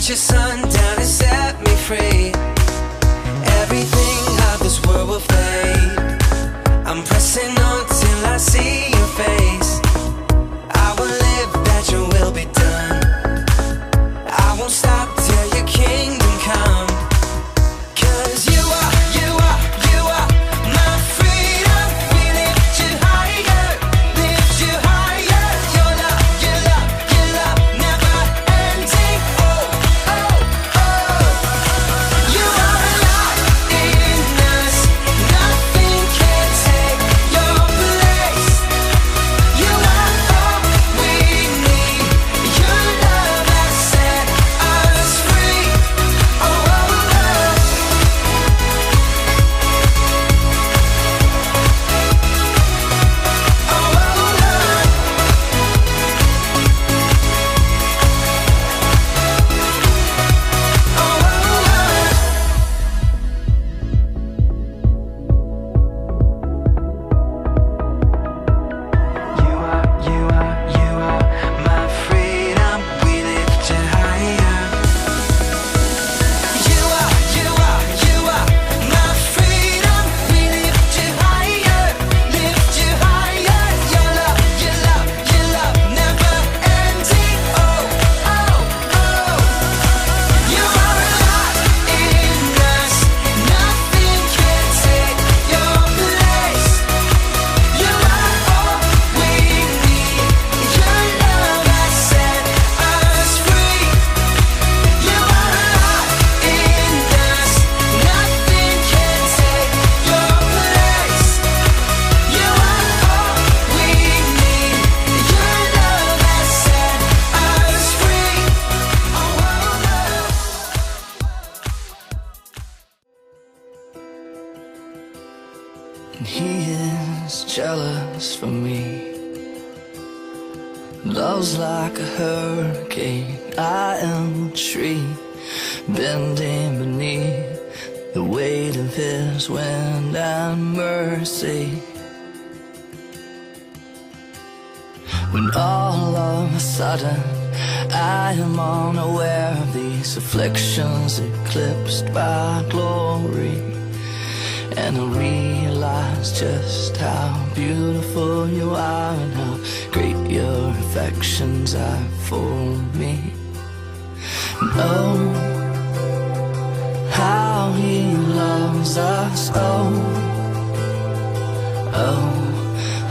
your sun down and set me free. Everything of this world will fade. I'm pressing on till I see your face. I will live that your will be done. I won't stop till your kingdom come. 'Cause you are my freedom. We lift you higher, lift you higher. Your love, your love, your love, never ending. Oh, oh, oh. You are alive in us. Nothing can take your place. You are all we need. Your love has set us free. Oh, oh, oh. You are my freedom. We lift you higher. You are my freedom. We lift you higher, lift you higher. Your love, your love, your love, never ending. Oh, oh, oh. You are alive in us. Nothing can take your place. You are all we need. Your love has set us free. You are alive in us. Nothing can take your place. You are all we need. Your love has set us free. Oh, oh, oh. And he is jealous for me. Love's like a hurricane. I am a tree bending beneath the weight of his wind and mercy. When all of a sudden I am unaware of these afflictions eclipsed by glory, and I realize just how beautiful you are and how great your affections are for me. And oh, how he loves us. Oh, oh,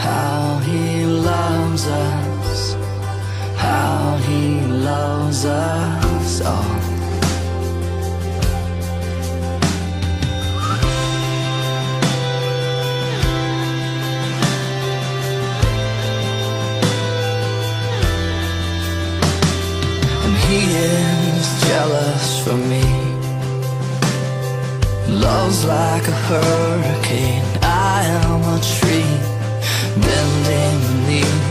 how he loves us. How he loves us all. He is jealous for me. Love's like a hurricane. I am a tree bending beneath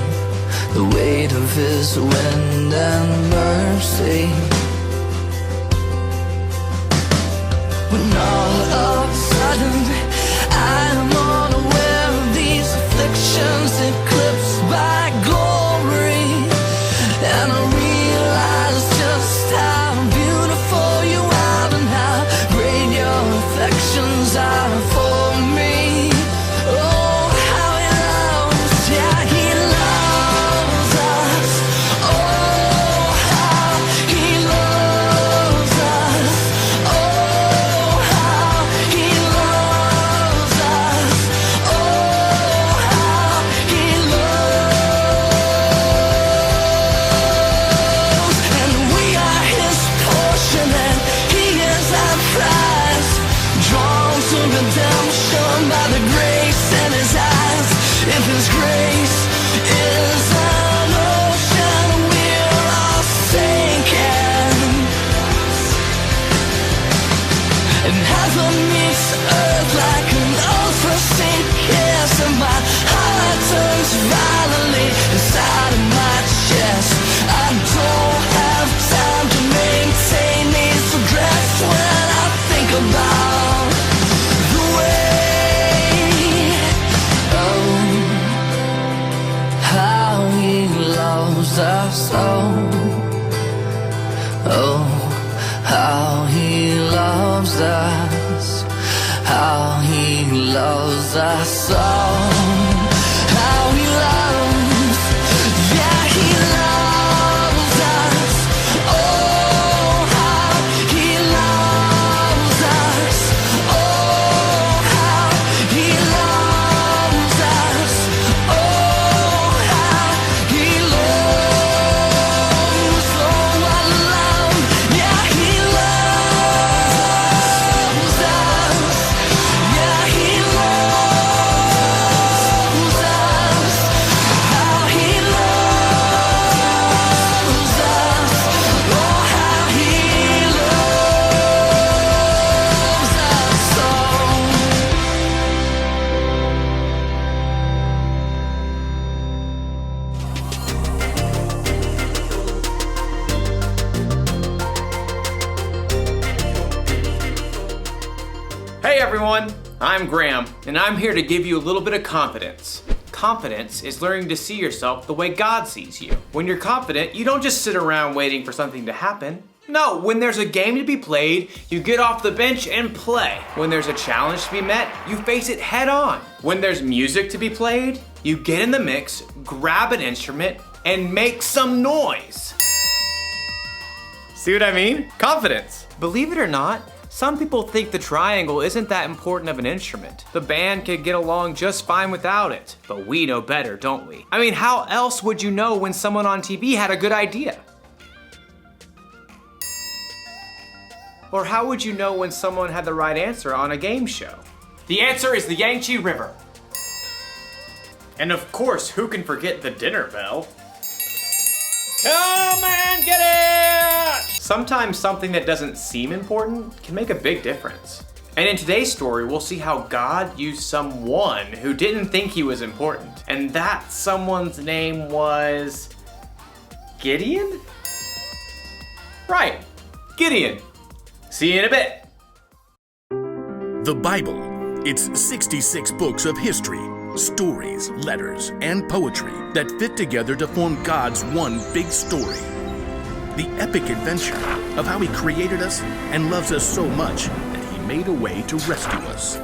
the weight of his wind and mercy. When all of a sudden I am unaware of these afflictions eclipsed by glory, and I realize just how beautiful you are and how great your affections are for me. Oh, how he loves, yeah, he loves us. Oh, how he loves us. Oh, how he loves us. Oh, how he loves. And we are his portion, and he is our prize, drawn to redemption by the grace in his eyes. If his grace is an ocean, we're all sinking. And heaven meets earth like an ultra-sink kiss, and my heart turns violently inside of my chest. I don't have time to maintain these regrets when I think about the way, oh, how he loves us. Oh, oh, how he loves us, how he loves us all, how he loves, yeah, he loves us, oh, how he loves us, oh, how he loves us, oh, how he loves, oh, what love, yeah, he loves us, yeah, he loves us, how he loves us, oh, how he loves us so. Hey everyone, I'm Graham, and I'm here to give you a little bit of confidence. Confidence is learning to see yourself the way God sees you. When you're confident, you don't just sit around waiting for something to happen. No, when there's a game to be played, you get off the bench and play. When there's a challenge to be met, you face it head on. When there's music to be played, you get in the mix, grab an instrument, and make some noise. See what I mean? Confidence. Believe it or not, some people think the triangle isn't that important of an instrument. The band could get along just fine without it. But we know better, don't we? I mean, how else would you know when someone on TV had a good idea? Or how would you know when someone had the right answer on a game show? The answer is the Yangtze River. And of course, who can forget the dinner bell? Come and get it! Sometimes something that doesn't seem important can make a big difference. And in today's story, we'll see how God used someone who didn't think he was important. And that someone's name was Gideon? Right, Gideon. See you in a bit. The Bible. It's 66 books of history, stories, letters, and poetry that fit together to form God's one big story. The epic adventure of how he created us and loves us so much that he made a way to rescue us.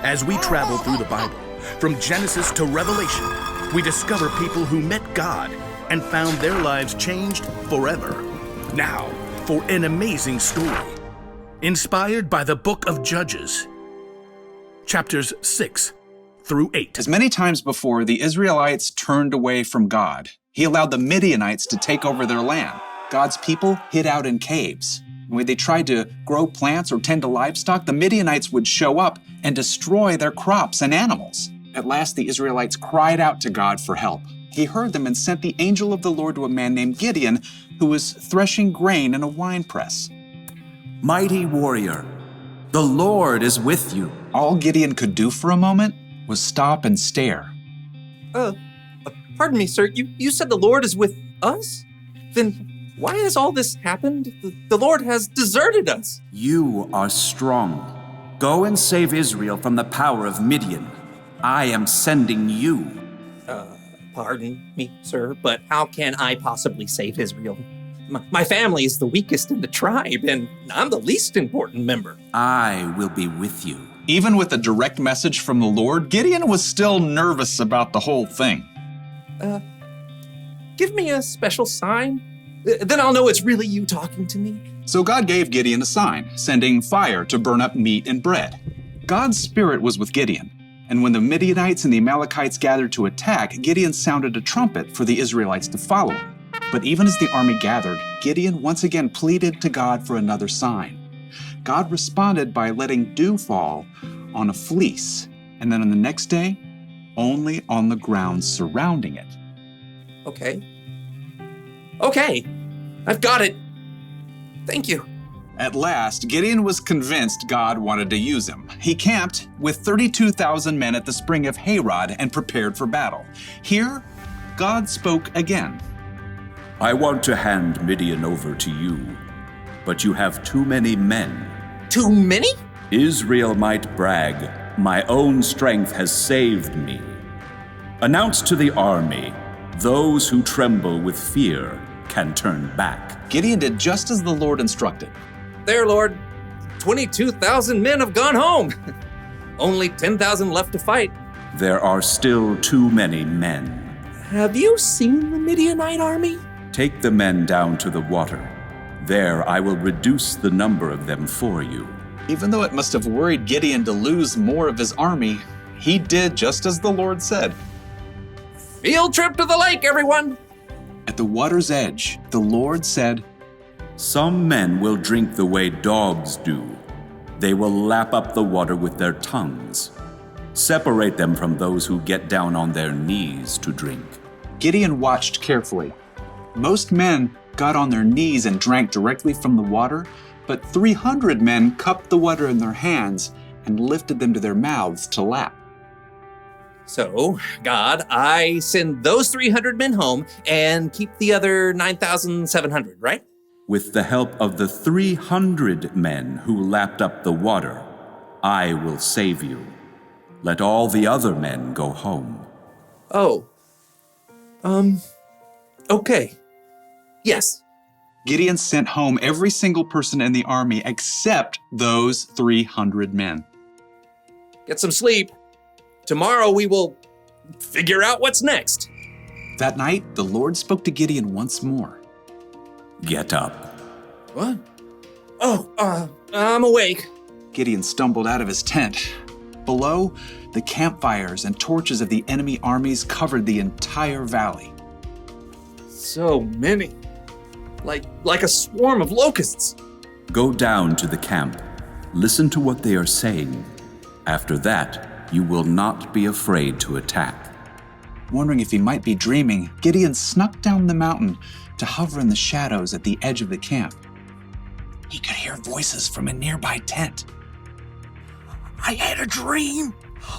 As we travel through the Bible, from Genesis to Revelation, we discover people who met God and found their lives changed forever. Now, for an amazing story, inspired by the book of Judges, chapters 6 through 8. As many times before, the Israelites turned away from God. He allowed the Midianites to take over their land. God's people hid out in caves. When they tried to grow plants or tend to livestock, the Midianites would show up and destroy their crops and animals. At last, the Israelites cried out to God for help. He heard them and sent the angel of the Lord to a man named Gideon, who was threshing grain in a winepress. Mighty warrior, the Lord is with you. All Gideon could do for a moment was stop and stare. Pardon me, sir. You said the Lord is with us? Then why has all this happened? The Lord has deserted us. You are strong. Go and save Israel from the power of Midian. I am sending you. Pardon me, sir, but how can I possibly save Israel? My family is the weakest in the tribe, and I'm the least important member. I will be with you. Even with a direct message from the Lord, Gideon was still nervous about the whole thing. Give me a special sign. Then I'll know it's really you talking to me. So God gave Gideon a sign, sending fire to burn up meat and bread. God's spirit was with Gideon, and when the Midianites and the Amalekites gathered to attack, Gideon sounded a trumpet for the Israelites to follow him. But even as the army gathered, Gideon once again pleaded to God for another sign. God responded by letting dew fall on a fleece, and then on the next day, only on the ground surrounding it. Okay, I've got it. Thank you. At last, Gideon was convinced God wanted to use him. He camped with 32,000 men at the spring of Harod and prepared for battle. Here, God spoke again. I want to hand Midian over to you, but you have too many men. Too many? Israel might brag, my own strength has saved me. Announce to the army, those who tremble with fear can turn back. Gideon did just as the Lord instructed. there, Lord. 22,000 men have gone home. Only 10,000 left to fight. There are still too many men. Have you seen the Midianite army? Take the men down to the water. There I will reduce the number of them for you. Even though it must have worried Gideon to lose more of his army, he did just as the Lord said. Field trip to the lake, everyone! At the water's edge, the Lord said, Some men will drink the way dogs do. They will lap up the water with their tongues. Separate them from those who get down on their knees to drink. Gideon watched carefully. Most men got on their knees and drank directly from the water, but 300 men cupped the water in their hands and lifted them to their mouths to lap. So, God, I send those 300 men home and keep the other 9,700, right? With the help of the 300 men who lapped up the water, I will save you. Let all the other men go home. Oh. Okay. Yes. Gideon sent home every single person in the army except those 300 men. Get some sleep. Tomorrow we will figure out what's next. That night, the Lord spoke to Gideon once more. Get up. What? Oh, I'm awake. Gideon stumbled out of his tent. Below, the campfires and torches of the enemy armies covered the entire valley. So many. Like a swarm of locusts. Go down to the camp. Listen to what they are saying. After that, you will not be afraid to attack. Wondering if he might be dreaming, Gideon snuck down the mountain to hover in the shadows at the edge of the camp. He could hear voices from a nearby tent. I had a dream.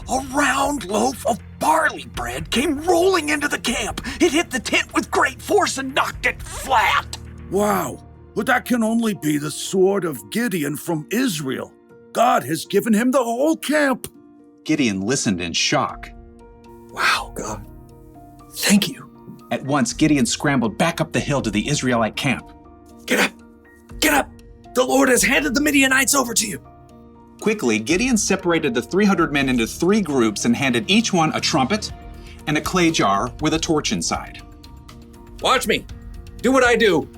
A round loaf of barley bread came rolling into the camp. It hit the tent with great force and knocked it flat. Wow, but that can only be the sword of Gideon from Israel. God has given him the whole camp. Gideon listened in shock. Wow, God. Thank you. At once, Gideon scrambled back up the hill to the Israelite camp. Get up! Get up! The Lord has handed the Midianites over to you. Quickly, Gideon separated the 300 men into 3 groups and handed each one a trumpet and a clay jar with a torch inside. Watch me. Do what I do.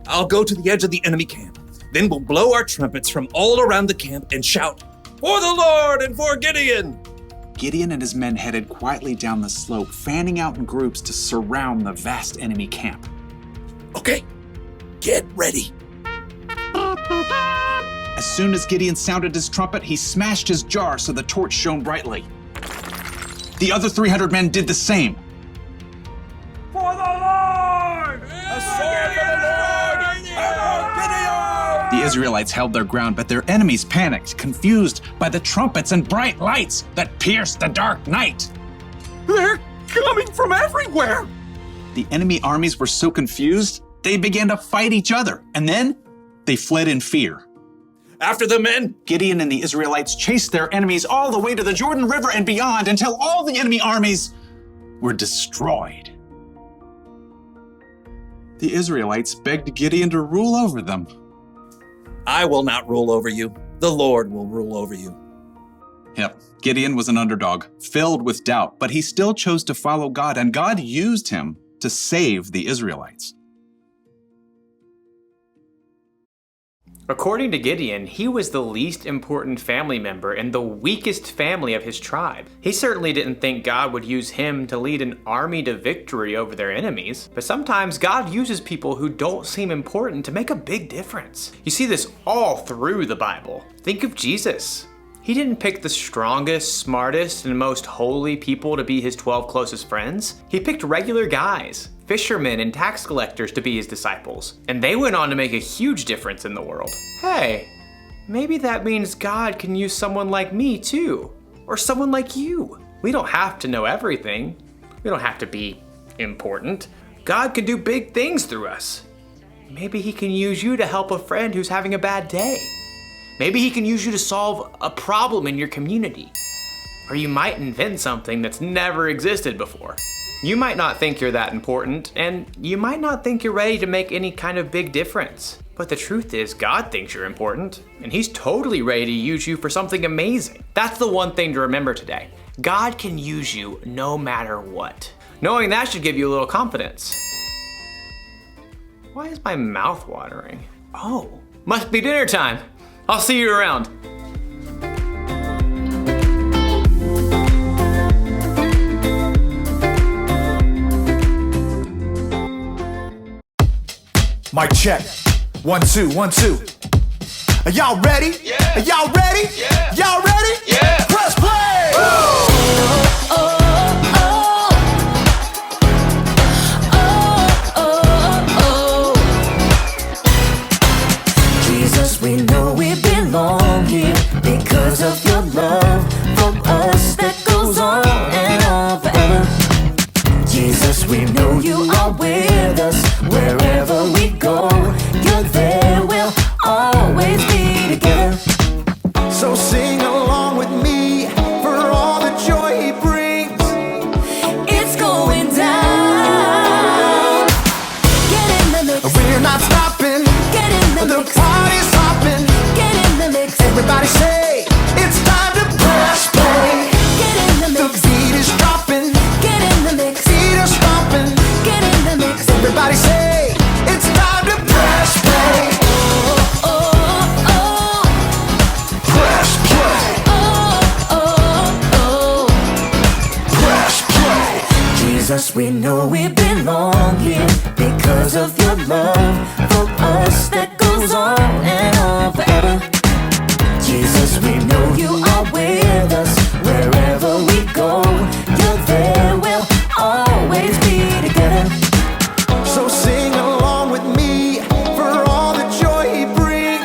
I'll go to the edge of the enemy camp. Then we'll blow our trumpets from all around the camp and shout, "For the Lord and for Gideon!" Gideon and his men headed quietly down the slope, fanning out in groups to surround the vast enemy camp. Okay, get ready. As soon as Gideon sounded his trumpet, he smashed his jar so the torch shone brightly. The other 300 men did the same. For the Lord! A sword for the Lord! Gideon! The Israelites held their ground, but their enemies panicked, confused by the trumpets and bright lights that pierced the dark night. They're coming from everywhere. The enemy armies were so confused, they began to fight each other, and then they fled in fear. After the men! Gideon and the Israelites chased their enemies all the way to the Jordan River and beyond until all the enemy armies were destroyed. The Israelites begged Gideon to rule over them. I will not rule over you. The Lord will rule over you. Yep, Gideon was an underdog, filled with doubt, but he still chose to follow God, and God used him to save the Israelites. According to Gideon, he was the least important family member and the weakest family of his tribe. He certainly didn't think God would use him to lead an army to victory over their enemies, but sometimes God uses people who don't seem important to make a big difference. You see this all through the Bible. Think of Jesus. He didn't pick the strongest, smartest, and most holy people to be his 12 closest friends. He picked regular guys, fishermen and tax collectors to be his disciples, and they went on to make a huge difference in the world. Hey, maybe that means God can use someone like me too, or someone like you. We don't have to know everything. We don't have to be important. God can do big things through us. Maybe he can use you to help a friend who's having a bad day. Maybe he can use you to solve a problem in your community. Or you might invent something that's never existed before. You might not think you're that important, and you might not think you're ready to make any kind of big difference. But the truth is, God thinks you're important, and He's totally ready to use you for something amazing. That's the one thing to remember today. God can use you no matter what. Knowing that should give you a little confidence. Why is my mouth watering? Oh, must be dinner time. I'll see you around. Mic check. 1, 2, 1, 2. Are y'all ready? Yeah. Are y'all ready? Yeah. Y'all ready? Yeah. Press play! Jesus, we know we belong here because of your love for us that goes on and on forever. Jesus, we know you are with us wherever we go. You're there, we'll always be together. So sing along with me for all the joy he brings. It's going down. Get in the mix. We're not stopping. Get in the The mix. party's hopping. Get in the mix. Everybody say, it's time to press play. Get in the The mix. beat is dropping. Get in the mix. Feet are stomping. Get in the mix. Everybody say, it's time to press play. Oh, oh, oh. Press play. Oh, oh, oh. Press play. Jesus, we know we belong here because of your love for us that goes on and on forever. Jesus, we know you are with us wherever we go. You're there, we'll always be together. So sing along with me for all the joy he brings.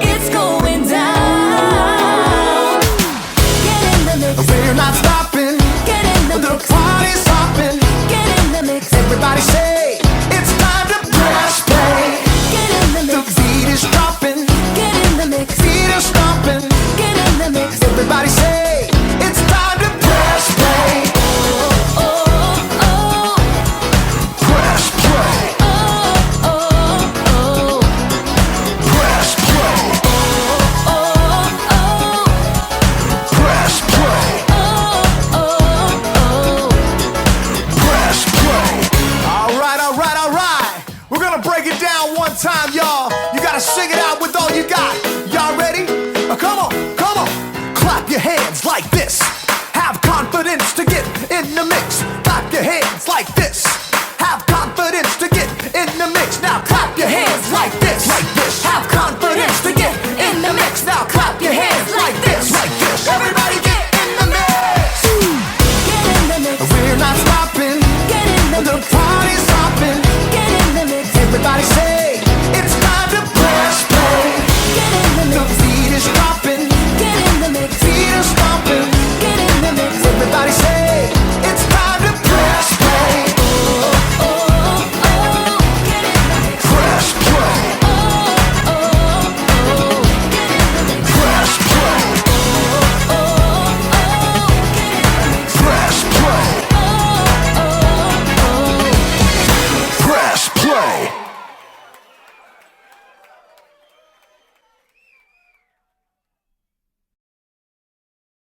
It's going down. Get in the mix. We're not stopping. Get in the The mix. party's hopping. Get in the mix. Everybody say, it's time to press play. Get in the The mix. beat is dropping. Get in the mix. Feet are stomping. Get in the mix. Everybody say, it's time to press play. Oh, oh, oh. Press play. Oh, oh, oh. Press play. Oh, oh. Press play. Oh, oh, Press play. All right, all right, all right. We're gonna break it down one time, y'all. You gotta sing it out with all you got. Y'all ready? Come on, come on. Clap your hands like this. Have confidence to get in the mix. Clap your hands like this. Have confidence to get in the mix. Now clap your hands like this. Like this. Have confidence to get in the mix. Now clap your hands like